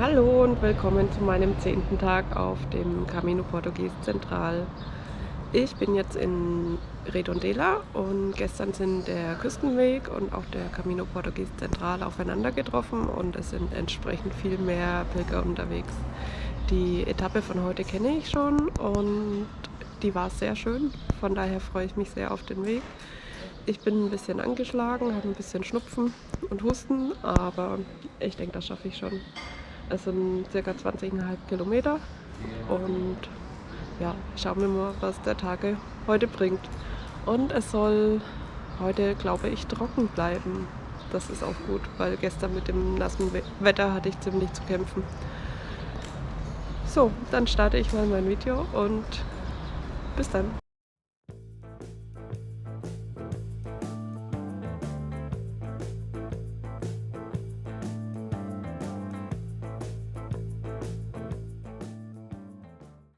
Hallo und willkommen zu meinem 10. Tag auf dem Camino Portugues Central. Ich bin jetzt in Redondela und gestern sind der Küstenweg und auch der Camino Portugues Central aufeinander getroffen und es sind entsprechend viel mehr Pilger unterwegs. Die Etappe von heute kenne ich schon und die war sehr schön, von daher freue ich mich sehr auf den Weg. Ich bin ein bisschen angeschlagen, habe ein bisschen Schnupfen und Husten, aber ich denke, das schaffe ich schon. Es sind ca. 20,5 Kilometer und ja, schauen wir mal, was der Tag heute bringt. Und es soll heute, glaube ich, trocken bleiben. Das ist auch gut, weil gestern mit dem nassen Wetter hatte ich ziemlich zu kämpfen. So, dann starte ich mal mein Video und bis dann.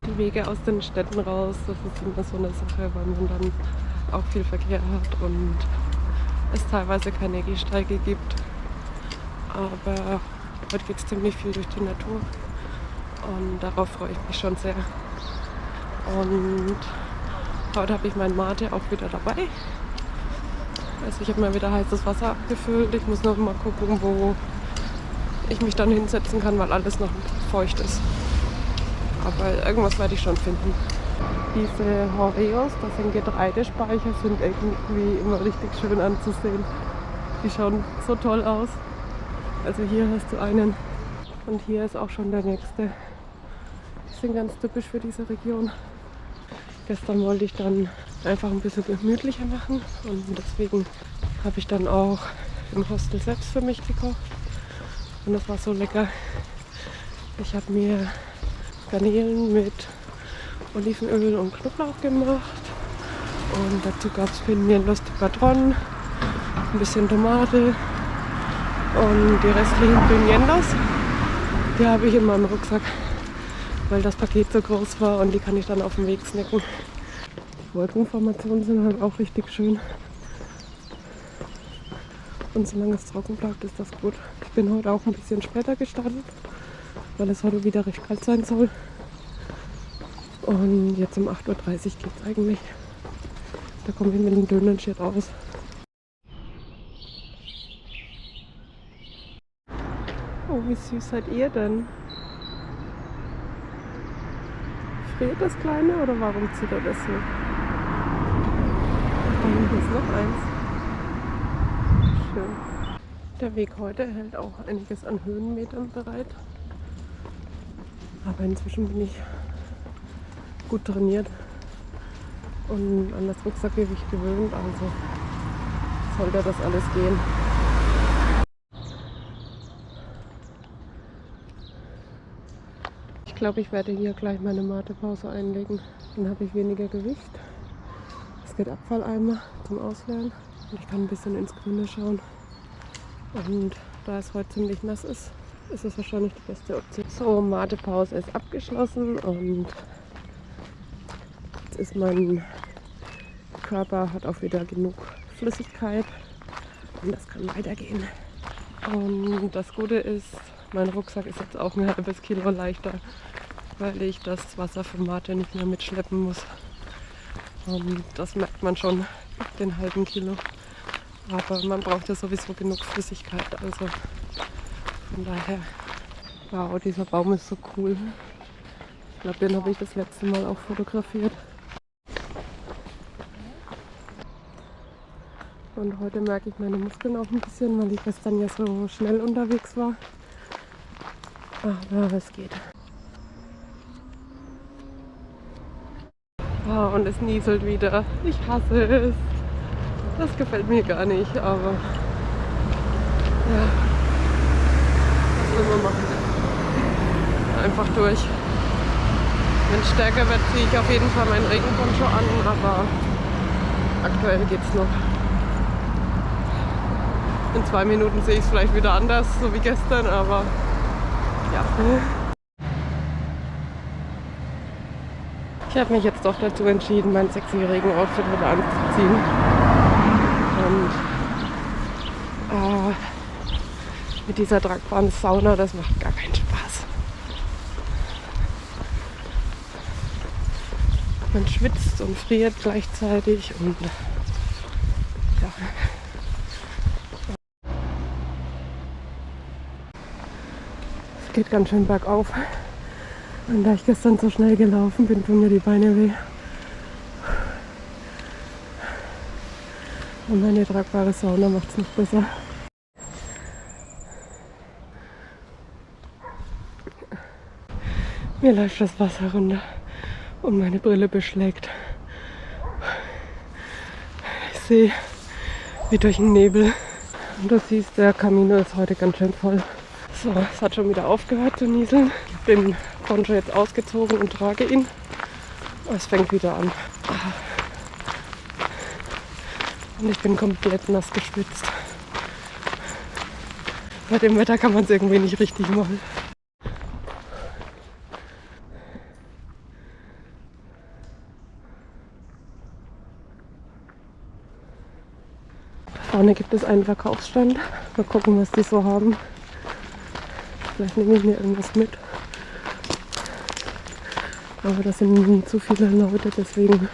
Die Wege aus den Städten raus, das ist immer so eine Sache, weil man dann auch viel Verkehr hat und es teilweise keine Gehsteige gibt. Aber heute geht es ziemlich viel durch die Natur und darauf freue ich mich schon sehr. Und heute habe ich mein Mate auch wieder dabei. Also ich habe mir wieder heißes Wasser abgefüllt. Ich muss noch mal gucken, wo ich mich dann hinsetzen kann, weil alles noch feucht ist. Aber irgendwas werde ich schon finden. Diese Horeos, das sind Getreidespeicher, sind irgendwie immer richtig schön anzusehen. Die schauen so toll aus. Also hier hast du einen und hier ist auch schon der nächste. Die sind ganz typisch für diese Region. Gestern wollte ich dann einfach ein bisschen gemütlicher machen und deswegen habe ich dann auch im Hostel selbst für mich gekocht. Und das war so lecker. Ich habe mir Garnelen mit Olivenöl und Knoblauch gemacht und dazu gab es Pimientos de Padrón, ein bisschen Tomate und die restlichen Pimientos, die habe ich in meinem Rucksack, weil das Paket so groß war und die kann ich dann auf dem Weg snacken. Die Wolkenformationen sind halt auch richtig schön und solange es trocken bleibt, ist das gut. Ich bin heute auch ein bisschen später gestartet, weil es heute wieder recht kalt sein soll. Und jetzt um 8:30 Uhr geht es eigentlich. Da komme ich mit dem dünnen Shit raus. Oh, wie süß seid ihr denn? Friert das Kleine oder warum zieht er das so? Und hier ist noch eins. Schön. Der Weg heute hält auch einiges an Höhenmetern bereit. Aber inzwischen bin ich gut trainiert und an das Rucksackgewicht gewöhnt, also sollte das alles gehen. Ich glaube, ich werde hier gleich meine Matepause einlegen. Dann habe ich weniger Gewicht. Es gibt Abfalleimer zum Ausleeren und ich kann ein bisschen ins Grüne schauen. Und da es heute ziemlich nass ist, ist es wahrscheinlich die beste Option. So, Matepause ist abgeschlossen und jetzt ist mein Körper hat auch wieder genug Flüssigkeit und das kann weitergehen. Und das Gute ist, mein Rucksack ist jetzt auch ein halbes Kilo leichter, weil ich das Wasser vom Mate nicht mehr mitschleppen muss. Und das merkt man schon, den halben Kilo. Aber man braucht ja sowieso genug Flüssigkeit, also von daher, wow, dieser Baum ist so cool. Ich glaube, den habe ich das letzte Mal auch fotografiert. Und heute merke ich meine Muskeln auch ein bisschen, weil ich gestern ja so schnell unterwegs war. Aber es geht. Oh, und es nieselt wieder. Ich hasse es. Das gefällt mir gar nicht, aber ja, was will man machen? Einfach durch. Wenn es stärker wird, ziehe ich auf jeden Fall meinen Regenponcho an, aber aktuell geht's noch. In 2 Minuten sehe ich es vielleicht wieder anders, so wie gestern, aber ja. Ich habe mich jetzt doch dazu entschieden, mein sexy Regenoutfit wieder anzuziehen. Und mit dieser tragbaren Sauna, das macht gar keinen Spaß. Man schwitzt und friert gleichzeitig und ja. Es geht ganz schön bergauf. Und da ich gestern so schnell gelaufen bin, tun mir die Beine weh. Und meine tragbare Sauna macht es noch besser. Mir läuft das Wasser runter und meine Brille beschlägt. Ich sehe wie durch den Nebel. Und du siehst, der Camino ist heute ganz schön voll. So, es hat schon wieder aufgehört zu nieseln. Ich habe den Poncho jetzt ausgezogen und trage ihn. Es fängt wieder an. Und ich bin komplett nass geschwitzt. Bei dem Wetter kann man es irgendwie nicht richtig machen. Vorne gibt es einen Verkaufsstand. Mal gucken, was die so haben. Vielleicht nehme ich mir irgendwas mit. Aber das sind zu viele Leute, deswegen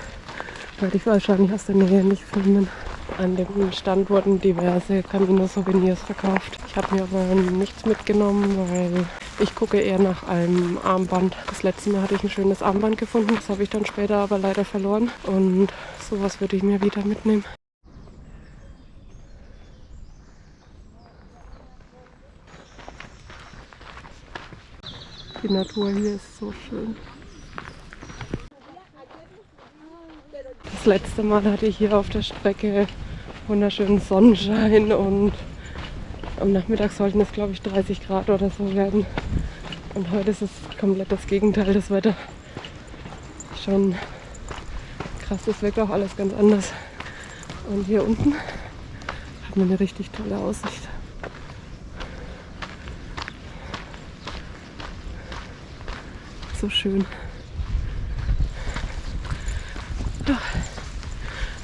werde ich wahrscheinlich aus der Nähe nicht filmen. An dem Stand wurden diverse Camino-Souvenirs verkauft. Ich habe mir aber nichts mitgenommen, weil ich gucke eher nach einem Armband. Das letzte Mal hatte ich ein schönes Armband gefunden, das habe ich dann später aber leider verloren. Und sowas würde ich mir wieder mitnehmen. Die Natur hier ist so schön. Das letzte Mal hatte ich hier auf der Strecke wunderschönen Sonnenschein und am Nachmittag sollten es, glaube ich, 30 Grad oder so werden. Und heute ist es komplett das Gegenteil, das Wetter. Schon krass, das wirkt auch alles ganz anders. Und hier unten hat man eine richtig tolle Aussicht. So schön.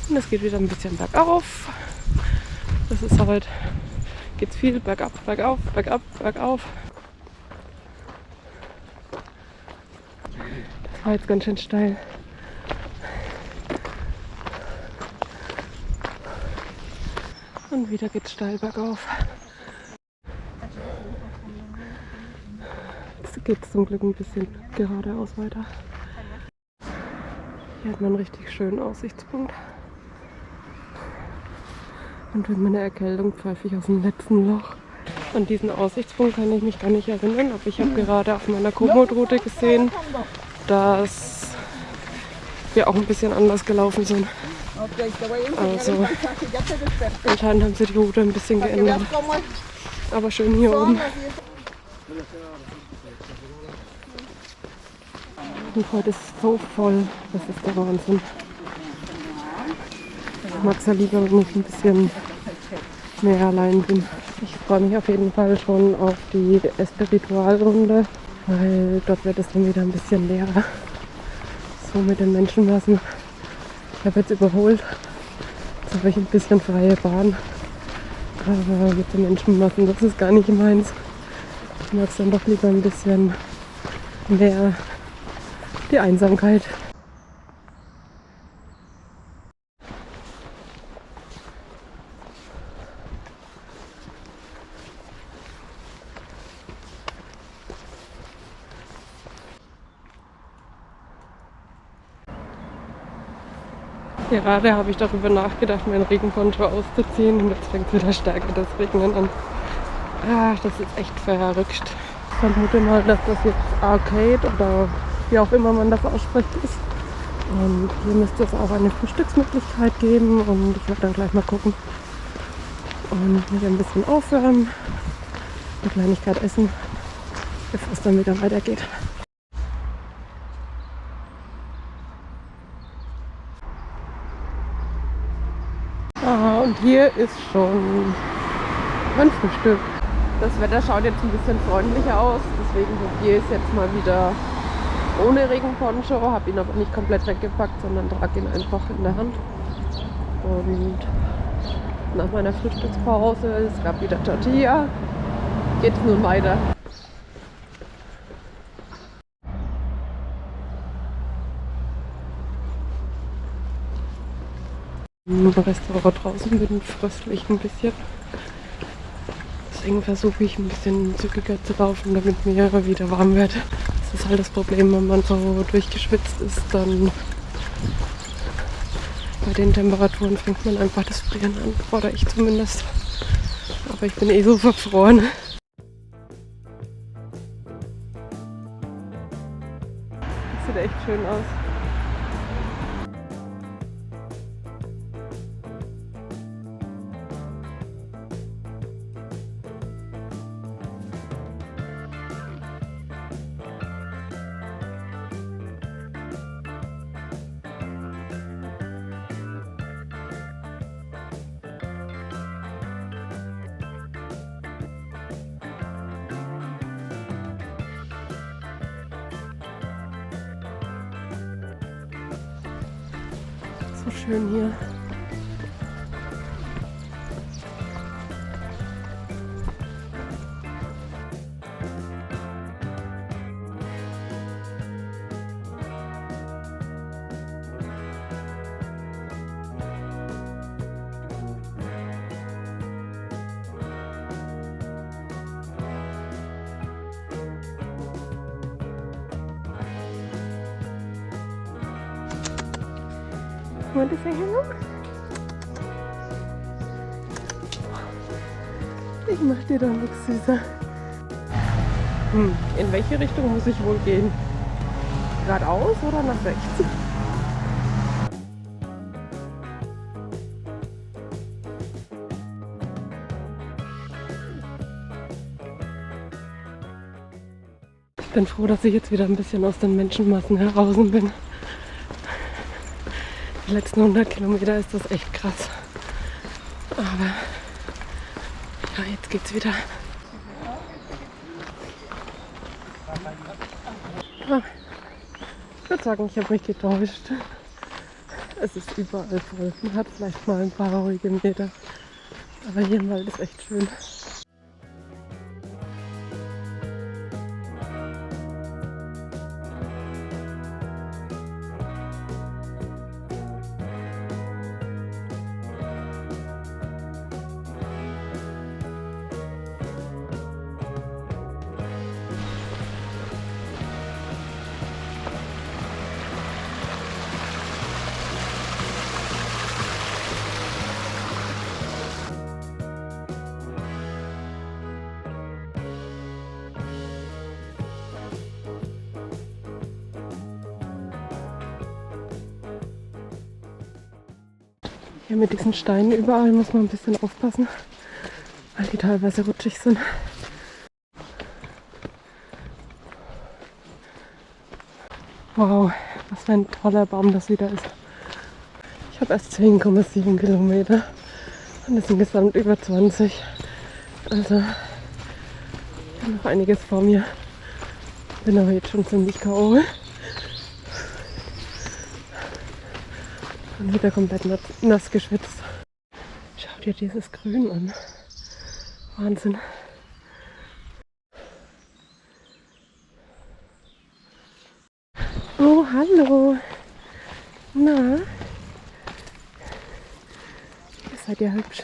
Und es geht wieder ein bisschen bergauf. Das ist halt, geht's viel bergab, bergauf, bergab, bergauf. Das war jetzt ganz schön steil. Und wieder geht's steil bergauf. Jetzt geht's zum Glück ein bisschen geradeaus weiter. Hier hat man einen richtig schönen Aussichtspunkt. Und mit meiner Erkältung pfeife ich aus dem letzten Loch. An diesen Aussichtspunkt kann ich mich gar nicht erinnern, aber ich habe gerade auf meiner Komoot-Route gesehen, dass wir auch ein bisschen anders gelaufen sind. Also anscheinend haben sie die Route ein bisschen geändert. Aber schön hier oben. Und heute ist es so voll, das ist der Wahnsinn. Ich mag es ja lieber, wenn ich ein bisschen mehr allein bin. Ich freue mich auf jeden Fall schon auf die Espiritualrunde, weil dort wird es dann wieder ein bisschen leerer. So mit den Menschenmassen. Ich habe jetzt überholt. Jetzt habe ich ein bisschen freie Bahn. Aber mit den Menschenmassen, das ist gar nicht meins. Ich mag es dann doch lieber ein bisschen mehr die Einsamkeit. Gerade habe ich darüber nachgedacht, meinen Regenponcho auszuziehen und jetzt fängt wieder stärker das Regnen an. Ach, das ist echt verrückt. Ich vermute mal, dass das jetzt Arcade oder wie auch immer man das ausspricht ist. Und hier müsste es auch eine Frühstücksmöglichkeit geben und ich werde dann gleich mal gucken und mich ein bisschen aufwärmen, eine Kleinigkeit essen, bevor es dann wieder weitergeht. Ah, und hier ist schon mein Frühstück. Das Wetter schaut jetzt ein bisschen freundlicher aus, deswegen probiere ich es jetzt mal wieder ohne Regenponcho, habe ihn aber nicht komplett weggepackt, sondern trage ihn einfach in der Hand. Und nach meiner Frühstückspause, es gab wieder Tortilla, geht es nun weiter. Im Restaurant draußen bin, fröstle ich ein bisschen. Deswegen versuche ich ein bisschen zügiger zu laufen, damit mir wieder warm wird. Das ist halt das Problem, wenn man so durchgeschwitzt ist, dann bei den Temperaturen fängt man einfach das Frieren an, oder ich zumindest. Aber ich bin eh so verfroren. Das sieht echt schön aus. So schön hier. Want to say hello? Ich mach dir doch nichts, Süßer. In welche Richtung muss ich wohl gehen? Geradeaus oder nach rechts? Ich bin froh, dass ich jetzt wieder ein bisschen aus den Menschenmassen heraus bin. Die letzten 100 Kilometer ist das echt krass. Aber ja, jetzt geht's wieder. Ah, ich würde sagen, ich habe mich getäuscht. Es ist überall voll. Man hat vielleicht mal ein paar ruhige Meter. Aber hier im Wald ist echt schön. Hier mit diesen Steinen überall muss man ein bisschen aufpassen, weil die teilweise rutschig sind. Wow, was für ein toller Baum das wieder ist. Ich habe erst 10,7 Kilometer und es sind gesamt über 20. Also ich habe noch einiges vor mir. Bin aber jetzt schon ziemlich K.O. Und wieder komplett nass geschwitzt. Schau dir dieses Grün an. Wahnsinn. Oh, hallo. Na? Ihr seid ja hübsch.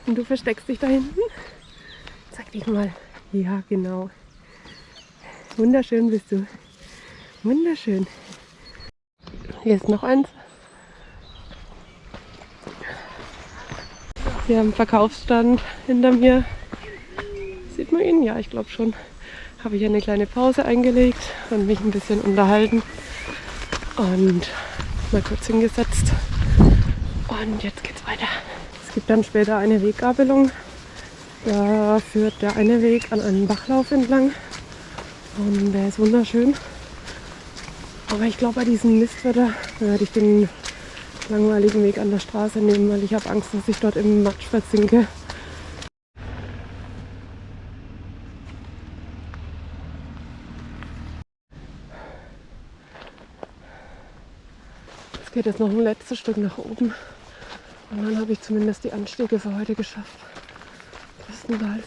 Und du versteckst dich da hinten? Zeig dich mal. Ja, genau. Wunderschön bist du. Wunderschön. Hier ist noch eins. Hier am Verkaufsstand hinter mir. Sieht man ihn? Ja, ich glaube schon. Habe ich eine kleine Pause eingelegt und mich ein bisschen unterhalten. Und mal kurz hingesetzt. Und jetzt geht's weiter. Es gibt dann später eine Weggabelung. Da führt der eine Weg an einen Bachlauf entlang. Und der ist wunderschön. Aber ich glaube, bei diesem Mistwetter werde ich den langweiligen Weg an der Straße nehmen, weil ich habe Angst, dass ich dort im Matsch versinke. Es geht jetzt noch ein letztes Stück nach oben. Und dann habe ich zumindest die Anstiege für heute geschafft. Größtenteils.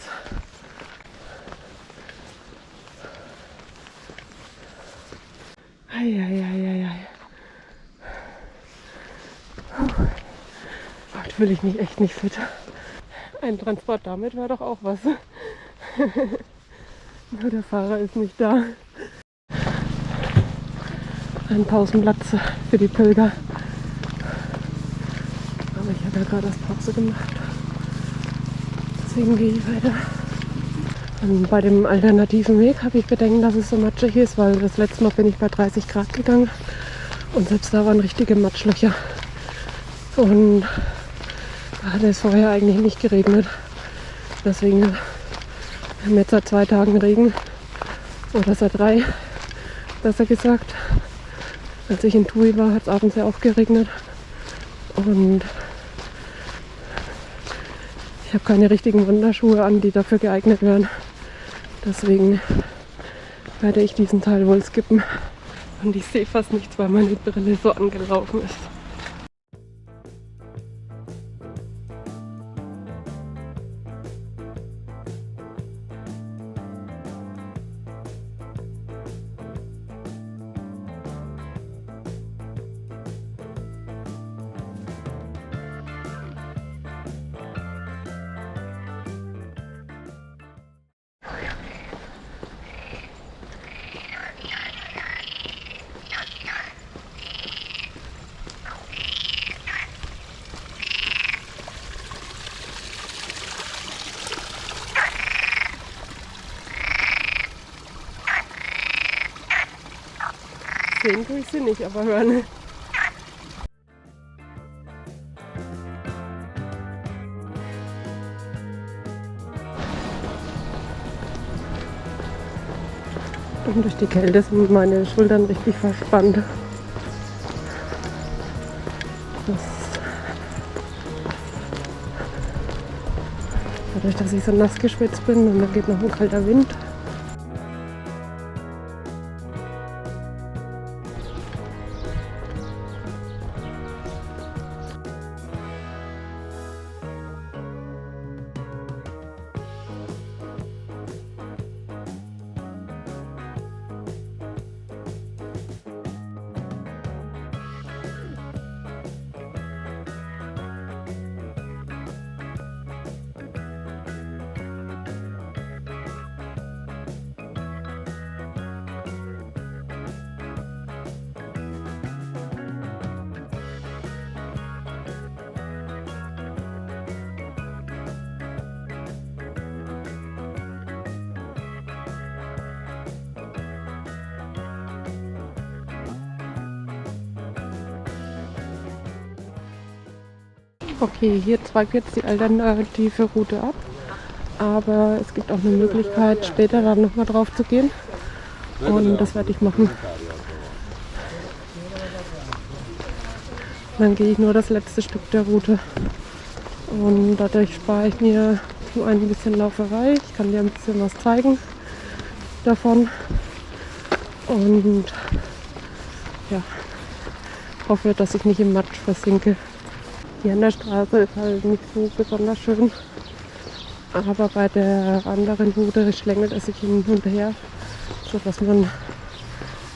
Eieieiei. fühle ich mich echt nicht fit. Ein Transport damit wäre doch auch was. Nur der Fahrer ist nicht da. Ein Pausenplatz für die Pilger. Aber ich habe ja gerade erst Pause gemacht. Deswegen gehe ich weiter. Und bei dem alternativen Weg habe ich Bedenken, dass es so matschig ist, weil das letzte Mal bin ich bei 30 Grad gegangen und selbst da waren richtige Matschlöcher. Und da hat es vorher eigentlich nicht geregnet. Deswegen haben wir jetzt seit 2 Tagen Regen oder seit 3, besser gesagt. Als ich in Tui war, hat es abends ja auch geregnet. Und ich habe keine richtigen Wanderschuhe an, die dafür geeignet wären. Deswegen werde ich diesen Teil wohl skippen. Und ich sehe fast nichts, weil meine Brille so angelaufen ist. Sehen tue ich sie nicht, aber hören. Und durch die Kälte sind meine Schultern richtig verspannt. Dadurch, dass ich so nass geschwitzt bin und dann geht noch ein kalter Wind. Okay, hier zweigt jetzt die alternative Route ab, aber es gibt auch eine Möglichkeit, später dann nochmal drauf zu gehen und das werde ich machen. Dann gehe ich nur das letzte Stück der Route und dadurch spare ich mir zum einen ein bisschen Lauferei, ich kann dir ein bisschen was zeigen davon und ja, hoffe, dass ich nicht im Matsch versinke. Hier an der Straße ist halt nicht so besonders schön, aber bei der anderen Route schlängelt es sich hin und her, sodass man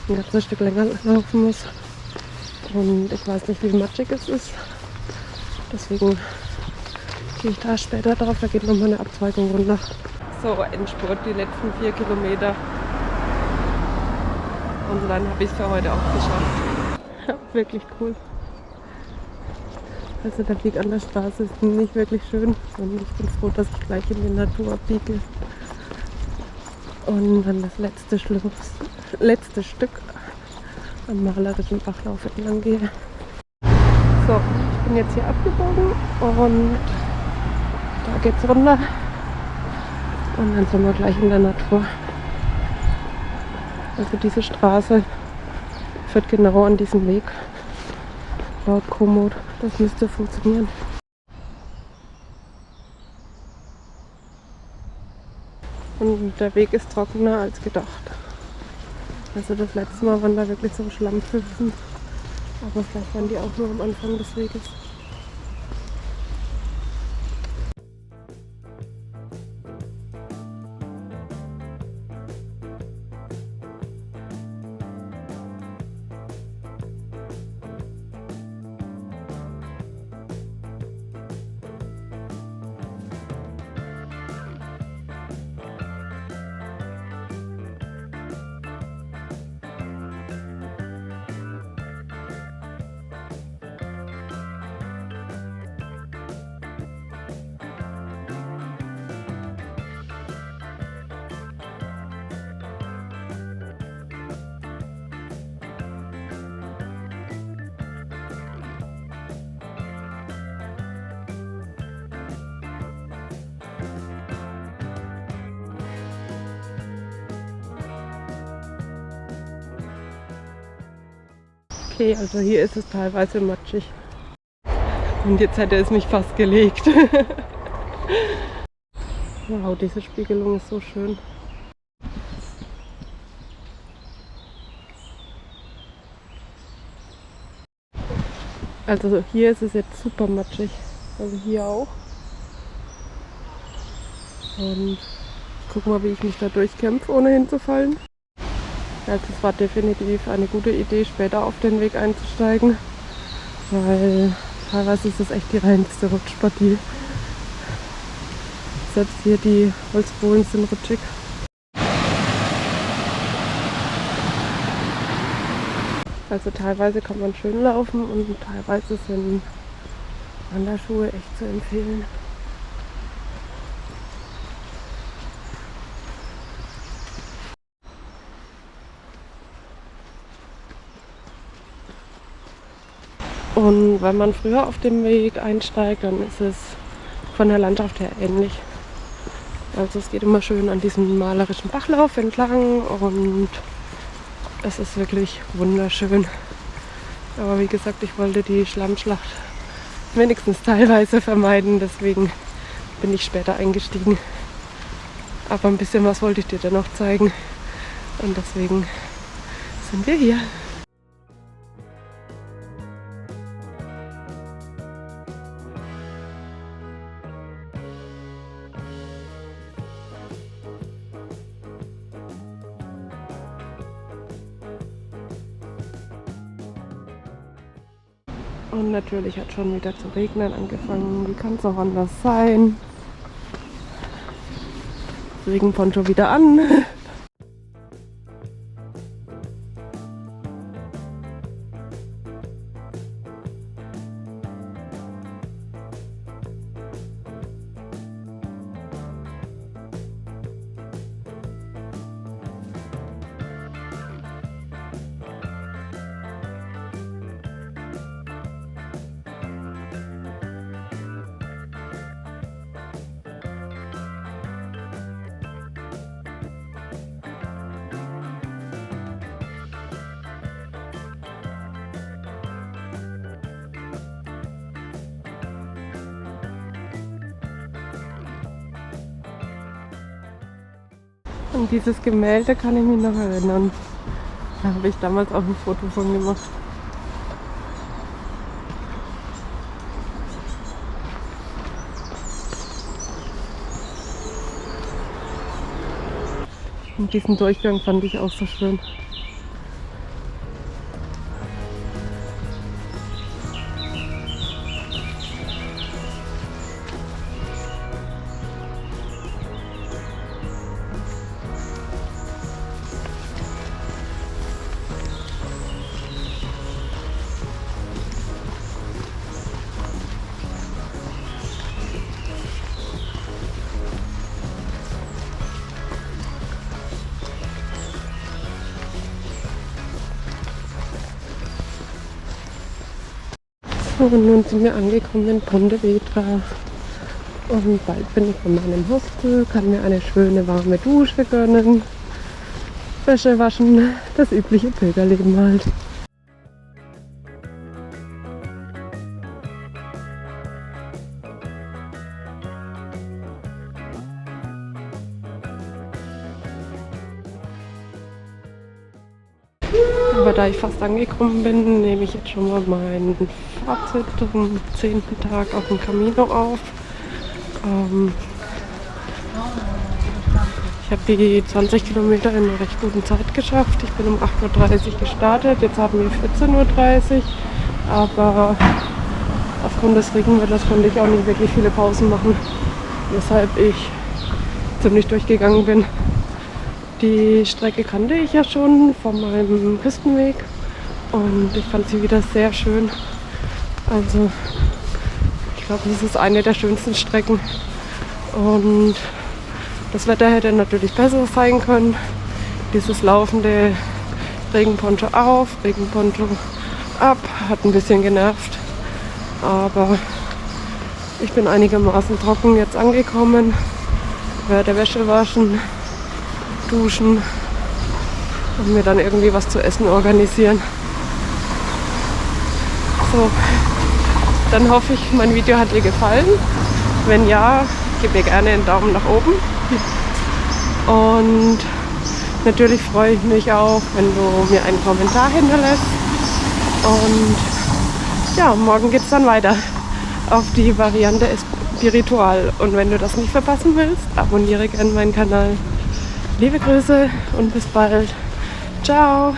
ein ganzes Stück länger laufen muss. Und ich weiß nicht, wie matschig es ist, deswegen gehe ich da später drauf, da geht nochmal eine Abzweigung runter. So, Endspurt, die letzten 4 Kilometer. Und dann habe ich es für heute auch geschafft. Wirklich cool. Also der Weg an der Straße ist nicht wirklich schön und ich bin froh, dass ich gleich in die Natur abbiege und dann das letzte Stück am malerischen Bachlauf entlang gehe. So, ich bin jetzt hier abgebogen und da geht's runter und dann sind wir gleich in der Natur. Also diese Straße führt genau an diesen Weg. Laut Komoot, das müsste funktionieren. Und der Weg ist trockener als gedacht. Also das letzte Mal waren da wirklich so Schlammpfützen, aber vielleicht waren die auch nur am Anfang des Weges. okay, also hier ist es teilweise matschig. Und jetzt hätte es mich fast gelegt. Wow, diese Spiegelung ist so schön. Also hier ist es jetzt super matschig. Also hier auch. Und guck mal, wie ich mich da durchkämpfe, ohne hinzufallen. Also es war definitiv eine gute Idee, später auf den Weg einzusteigen, weil teilweise ist es echt die reinste Rutschpartie. Selbst hier die Holzbohlen sind rutschig. Also teilweise kann man schön laufen und teilweise sind Wanderschuhe echt zu empfehlen. Und wenn man früher auf dem Weg einsteigt, dann ist es von der Landschaft her ähnlich. Also es geht immer schön an diesem malerischen Bachlauf entlang und es ist wirklich wunderschön. Aber wie gesagt, ich wollte die Schlammschlacht wenigstens teilweise vermeiden, deswegen bin ich später eingestiegen. Aber ein bisschen was wollte ich dir dennoch zeigen und deswegen sind wir hier. Und natürlich hat schon wieder zu regnen angefangen. Wie kann es auch anders sein? Regenponcho wieder an. An dieses Gemälde kann ich mich noch erinnern. Da habe ich damals auch ein Foto von gemacht. Und diesen Durchgang fand ich auch so schön. Und nun sind wir angekommen in Pontevedra. Und bald bin ich von meinem Hostel, kann mir eine schöne warme Dusche gönnen, Wäsche waschen, das übliche Pilgerleben halt. Aber da ich fast angekommen bin, nehme ich jetzt schon mal mein Fazit am 10. Tag auf dem Camino auf. Ich habe die 20 Kilometer in einer recht guten Zeit geschafft. Ich bin um 8:30 Uhr gestartet, jetzt haben wir 14:30 Uhr. Aber aufgrund des Regenwetters konnte ich auch nicht wirklich viele Pausen machen, weshalb ich ziemlich durchgegangen bin. Die Strecke kannte ich ja schon von meinem Küstenweg und ich fand sie wieder sehr schön. Also ich glaube, das ist eine der schönsten Strecken und das Wetter hätte natürlich besser sein können. Dieses laufende Regenponcho auf, Regenponcho ab, hat ein bisschen genervt, aber ich bin einigermaßen trocken jetzt angekommen, werde Wäsche waschen, duschen und mir dann irgendwie was zu essen organisieren. So, dann hoffe ich, mein Video hat dir gefallen. Wenn ja, gib mir gerne einen Daumen nach oben. Und natürlich freue ich mich auch, wenn du mir einen Kommentar hinterlässt. Und ja, morgen geht es dann weiter auf die Variante Spiritual. Und wenn du das nicht verpassen willst, abonniere gerne meinen Kanal. Liebe Grüße und bis bald. Ciao!